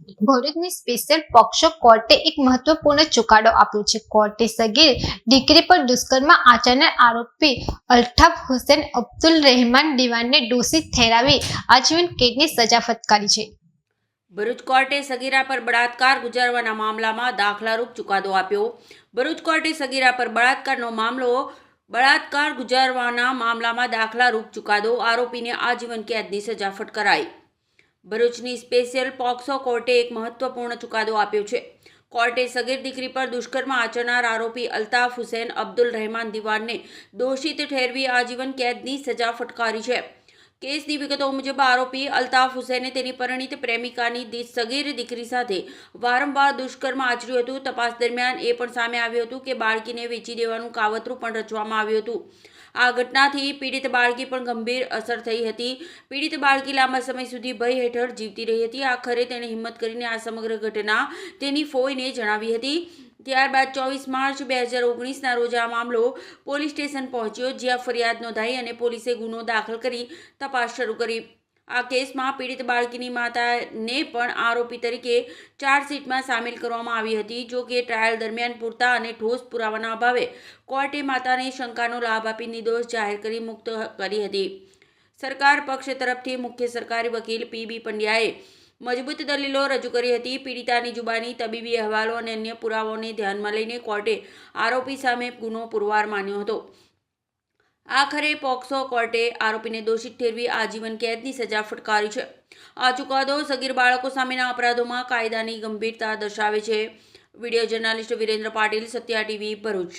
ભરૂચની special POCSO કોર્ટે એક મહત્વપૂર્ણ ચુકાદો આપ્યો છે. કોર્ટે સગીર દીકરી પર દુષ્કર્મ આચરનાર આરોપી અલ્તાફ હુસૈન અબ્દુલ રહેમાન દીવાનને દોષિત ઠેરવી આજીવન કેદની સજા ફટકારી છે. ભરૂચ કોર્ટે સગીરા પર બળાત્કાર ગુજારવાના મામલામાં દાખલારૂપ ચુકાદો આપ્યો. ભરૂચ કોર્ટે સગીરા પર બળાત્કાર ગુજારવાના મામલામાં દાખલારૂપ ચુકાદો, આરોપીને આજીવન કેદની સજા ફટકારાઈ. ભરૂચની સ્પેશિયલ પોક્સો કોર્ટે એક મહત્વપૂર્ણ ચુકાદો આપ્યો છે. કોર્ટે સગીર દીકરી પર દુષ્કર્મ આચરનાર આરોપી અલ્તાફ હુસૈન અબ્દુલ રહેમાન દીવાનને દોષિત ઠેરવી આજીવન કેદની સજા ફટકારી છે. કેસની વિગતો મુજબ આરોપી અલ્તાફ હુસૈને તેની પરિણીત પ્રેમિકાની સગીર દીકરી સાથે વારંવાર દુષ્કર્મ આચર્યું હતું. તપાસ દરમિયાન એ પણ સામે આવ્યું હતું કે બાળકીને વેચી દેવાનું કાવતરું પણ રચવામાં આવ્યું હતું. આ ઘટનાથી પીડિત બાળકી પણ ગંભીર અસર થઈ હતી. પીડિત બાળકી લાંબા સમય સુધી ભય હેઠળ જીવતી રહી હતી. આખરે તેણે હિંમત કરીને આ સમગ્ર ઘટના તેની ફોઈને જણાવી હતી. ત્યારબાદ 24 માર્ચ 2019ના રોજ આ મામલો પોલીસ સ્ટેશન પહોંચ્યો, જ્યાં ફરિયાદ નોંધાઈ અને પોલીસે ગુનો દાખલ કરી તપાસ શરૂ કરી. આ કેસમાં પીડિત બાળકીની માતાને પણ આરોપી તરીકે ચાર્જશીટમાં સામેલ કરવામાં આવી હતી. જો કે ટ્રાયલ દરમિયાન પૂરતા અને ઠોસ પુરાવાના અભાવે કોર્ટે માતાને શંકાનો લાભ આપી નિર્દોષ જાહેર કરી મુક્ત કરી હતી. સરકાર પક્ષ તરફથી મુખ્ય સરકારી વકીલ પી.બી. પંડ્યાએ મજબૂત દલીલો રજૂ કરી હતી. પીડિતાની જુબાની, તબીબી અહેવાલો અને અન્ય પુરાવાઓને ધ્યાનમાં લઈને કોર્ટે આરોપી સામે ગુનો પુરવાર માન્યો હતો. આખરે પોક્સો કોર્ટે આરોપીને દોષિત ઠેરવી આજીવન કેદની સજા ફટકારી છે. આ ચુકાદો સગીર બાળકો સામેના અપરાધોમાં કાયદાની ગંભીરતા દર્શાવે છે. Video journalist Virendra Patil, Satya TV, Bharuch.